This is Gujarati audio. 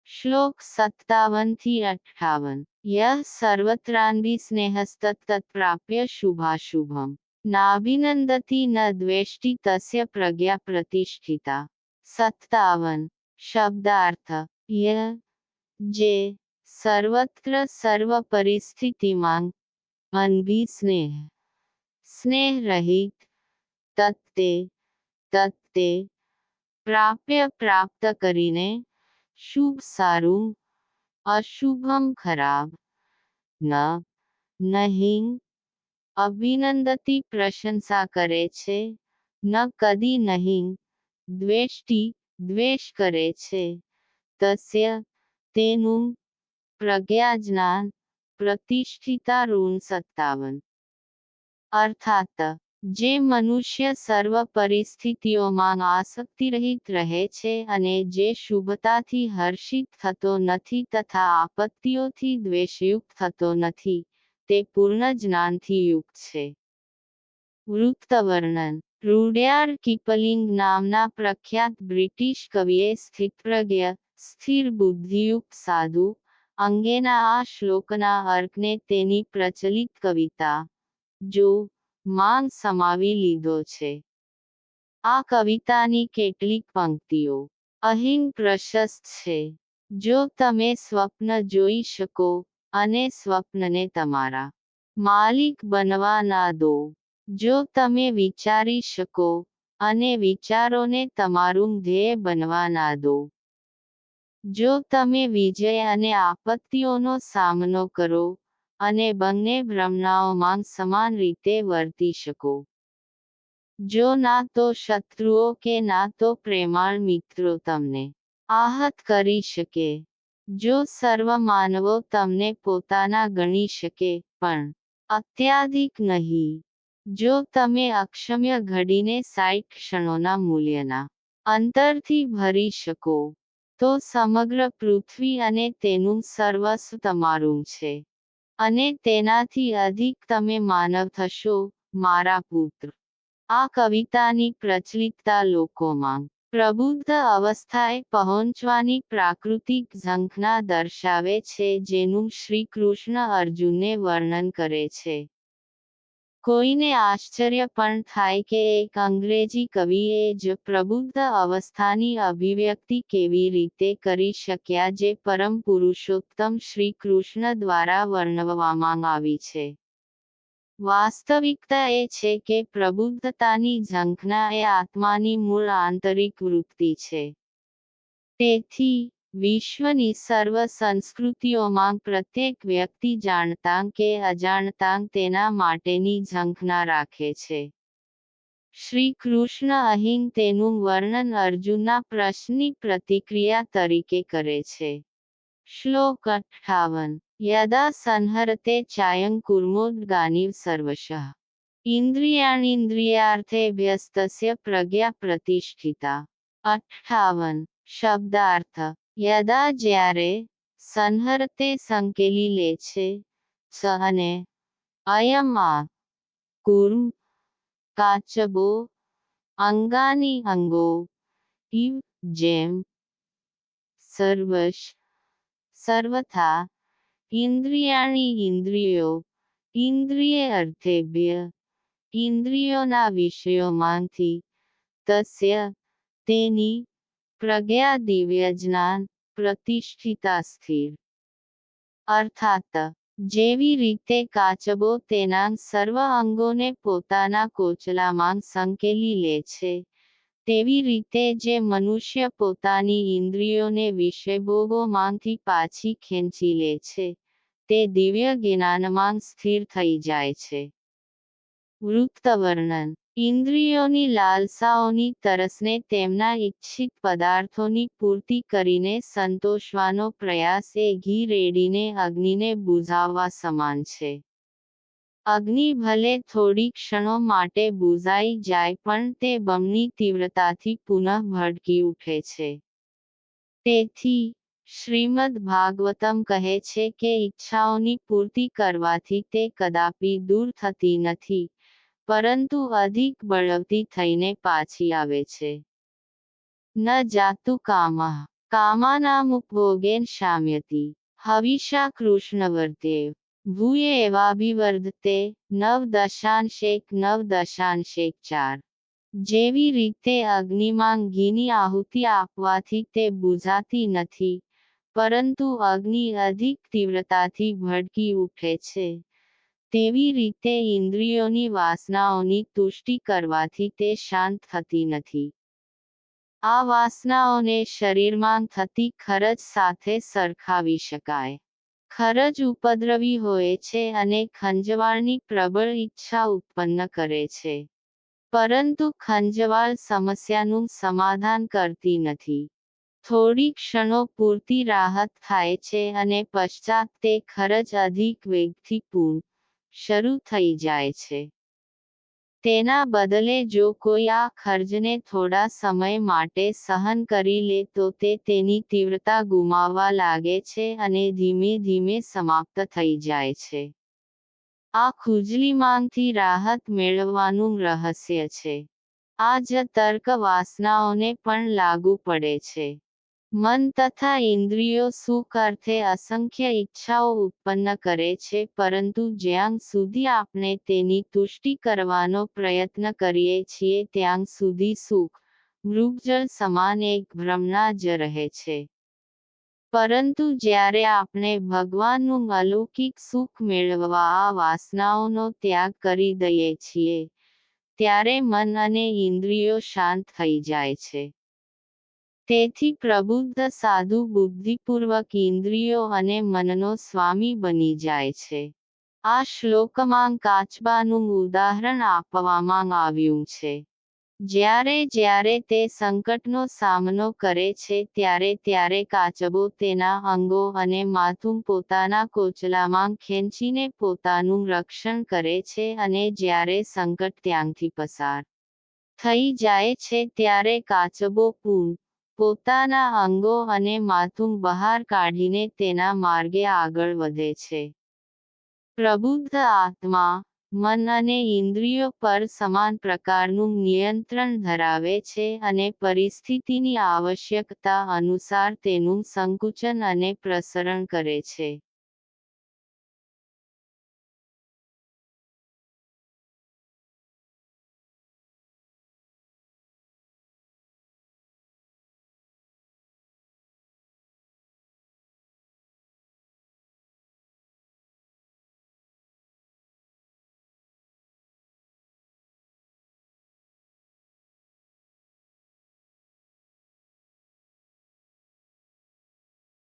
श्लोक 57-58। यः सर्वत्रान्वी स्नेहस्तत्तत्प्राप्य शुभाशुभम् नाभिनन्दति न द्वेष्टि तस्य प्रज्ञा प्रतिष्ठिता। 57। शब्दार्थ। यह जे सर्वत्र सर्व परिस्थितिमां अनभी स्नेह रहित तत्ते प्राप्य प्राप्त करीने शुभ साરું अशुभम खराब नहीं अभिनंदती प्रशंसा करे छे न कदी नहीं द्वेष्टि द्वेष करे छे तस्य तेनुं प्रज्ञाज्ञान प्रतिष्ठिता ऋण 57। अर्थात જે મનુષ્ય સર્વ પરિસ્થિતિઓમાં આસક્તિરહિત રહે છે અને જે શુભતાથી હર્ષિત થતો નથી તથા આપત્તિઓથી દ્વેષયુક્ત થતો નથી, તે પૂર્ણ જ્ઞાનથી યુક્ત છે. વૃત્તવર્ણન. રૂડયાર્ડ કિપલિંગ નામના પ્રખ્યાત બ્રિટિશ કવિએ સ્થિતપ્રજ્ઞ, સ્થિર બુદ્ધિયુક્ત સાધુ અંગેના આ શ્લોકના અર્કને તેની પ્રચલિત કવિતા જો માં સમાવી લીધો છે. આ કવિતાની કેટલીક પંક્તિઓ અહીં પ્રશસ્ત છે. જો તમે સ્વપ્ન જોઈ શકો અને સ્વપ્નને તમારા માલિક બનવા ના દો, જો તમે વિચારી શકો અને વિચારોને તમારું ધ્યેય બનવા ના દો, જો તમે વિજય અને આપત્તિઓનો સામનો કરો અને બંને ભ્રમણાઓમાં સમાન રીતે વર્તી શકો, જો ના તો શત્રુઓ કે ના તો પ્રેમાળ મિત્રો તમને આહત કરી શકે, જો સર્વ માનવો તમને પોતાના ગણી શકે પણ અત્યાધિક નહીં, જો તમે અક્ષમ્ય ઘડીને 60 ક્ષણોના મૂલ્યના અંતરથી ભરી શકો, તો સમગ્ર પૃથ્વી અને તેનું સર્વસ્વ તમારું છે અને તેનાથી અધિક તમે માનવ થશો, મારા પુત્ર. આ કવિતાની પ્રચલિતતા લોકોમાં પ્રબુદ્ધ અવસ્થાએ પહોંચવાની પ્રાકૃતિક ઝંખના દર્શાવે છે જેનું શ્રી કૃષ્ણ અર્જુનને વર્ણન કરે છે. કોઈને આશ્ચર્ય પણ થાય કે એક અંગ્રેજી કવિએ જ પ્રબુદ્ધ અવસ્થાની અભિવ્યક્તિ કેવી રીતે કરી શક્યા જે પરમ પુરુષોત્તમ શ્રી કૃષ્ણ દ્વારા વર્ણવવામાં આવી છે. વાસ્તવિકતા એ છે કે પ્રબુદ્ધતાની ઝંખના એ આત્માની મૂળ આંતરિક વૃત્તિ છે. તેથી વિશ્વની સર્વ સંસ્કૃતિઓમાં પ્રત્યેક વ્યક્તિ જાણતાં કે અજાણતાં તેના માટેની ઝંખના રાખે છે. શ્રી કૃષ્ણ અહીં તેનું વર્ણન અર્જુનના પ્રશ્નની પ્રતિક્રિયા તરીકે કરે છે. શ્લોક 58. યદા સંહરતે ચાયં કુર્મોદ્ગાનિવ સર્વશઃ ઇન્દ્રિયાણીન્દ્રિયાર્થેભ્યસ્તસ્ય પ્રજ્ઞા પ્રતિષ્ઠિતા. 58. શબ્દાર્થ. યદા જ્યારે, સંહરતે સંકેલી લે છે, ચ અને અયમ આ, કુર્મ કાચબો, અંગાની અંગો, ઇવ જેમ, સર્વશ સર્વથા, ઇન્દ્રિયાણી ઇન્દ્રિયો, ઇન્દ્રિય અર્થેભ્ય ઇન્દ્રિયોના વિષયોમાંથી, તસ્ય તેની, પ્રજ્ઞા દિવ્ય જ્ઞાન, પ્રતિષ્ઠિતા સ્થિર. અર્થાત જેવી રીતે કાચબો તેના સર્વ અંગોને પોતાના કોચલામાં સંકેલી લે છે, તેવી રીતે જે મનુષ્ય પોતાની ઇન્દ્રિયોને વિષયભોગોમાંથી પાછી ખેંચી લે છે, તે દિવ્ય જ્ઞાનમાં સ્થિર થઈ જાય છે. વૃત્તવર્ણન. ઇન્દ્રિયોની લાલસાઓની તરસને તેમના ઇચ્છિત પદાર્થોની પૂર્તિ કરીને સંતોષવાનો પ્રયાસ એ ઘી રેડીને અગ્નિને બુઝાવવા સમાન છે. અગ્નિ ભલે થોડી ક્ષણો માટે બુઝાઈ જાય પણ તે બમણી તીવ્રતાથી પુનઃ ભડકી ઉઠે છે. તેથી શ્રીમદ્ ભાગવતમ કહે છે કે ઈચ્છાઓની પૂર્તિ કરવાથી તે કદાપી દૂર થતી નથી, પરંતુ અધિક બળવતી થઈને પાછી આવે છે. ન જાતુ કામઃ કામાનામુપભોગેન શામ્યતિ હવિષા કૃષ્ણવર્તેવ ભૂય એવાભિવર્ધતે 9.1 જેવી રીતે અગ્નિમાં ઘીની આહુતિ આપવાથી તે બુઝાતી નથી, પરંતુ અગ્નિ અધિક તીવ્રતાથી ભડકી ઉઠે છે, તેવી રીતે ઇન્દ્રિયોની વાસનાઓની તુષ્ટિ કરવાથી તે શાંત થતી નથી. આ વાસનાઓને શરીરમાં થતી ખરજ સાથે સરખાવી શકાય. ખરજ ઉપદ્રવી હોય છે અને ખંજવાળની પ્રબળ ઈચ્છા ઉત્પન્ન કરે છે. પરંતુ ખંજવાળ સમસ્યાનું સમાધાન કરતી નથી. થોડી ક્ષણો પૂરતી રાહત થાય છે અને પશ્ચાત તે ખરજ અધિક વેગથી શરૂ થઈ જાય છે. તેના બદલે જો કોઈ આ ખર્જને થોડા સમય માટે સહન કરી લે તો તે તેની તીવ્રતા ગુમાવવા લાગે છે અને ધીમે ધીમે સમાપ્ત થઈ જાય છે. આ ખુજલીમાંથી રાહત મેળવવાનું રહસ્ય છે. આ જ તર્ક વાસનાઓને પણ લાગુ પડે છે. મન તથા ઇન્દ્રિયો સુખ અર્થે અસંખ્ય ઈચ્છાઓ ઉત્પન્ન કરે છે, પરંતુ જ્યાં સુધી આપણે તેની તુષ્ટિ કરવાનો પ્રયત્ન કરીએ છીએ ત્યાં સુધી સુખ મૃગજળ સમાન એક ભ્રમણા જ રહે છે. પરંતુ જ્યારે આપણે ભગવાનનું અલૌકિક સુખ મેળવવા આ વાસનાઓનો ત્યાગ કરી દઈએ છીએ, ત્યારે મન અને ઇન્દ્રિયો શાંત થઈ જાય છે. તેથી પ્રબુદ્ધ સાધુ બુદ્ધિપૂર્વક ઇન્દ્રિયો અને મનનો સ્વામી બની જાય છે. આ શ્લોકમાં કાચબાનું ઉદાહરણ આપવામાં આવ્યું છે. જ્યારે તે સંકટનો સામનો કરે છે ત્યારે કાચબો તેના અંગો અને માથું પોતાના કોચલામાં ખેંચીને પોતાનું રક્ષણ કરે છે અને જ્યારે સંકટ ત્યાંથી પસાર થઈ જાય છે ત્યારે કાચબો પોતાના અંગો અને માથું બહાર કાઢીને તેના માર્ગે આગળ વધે છે. પ્રબુદ્ધ આત્મા મન અને ઇન્દ્રિયો પર સમાન પ્રકારનું નિયંત્રણ ધરાવે છે અને પરિસ્થિતિની આવશ્યકતા અનુસાર તેનું સંકુચન અને પ્રસરણ કરે છે.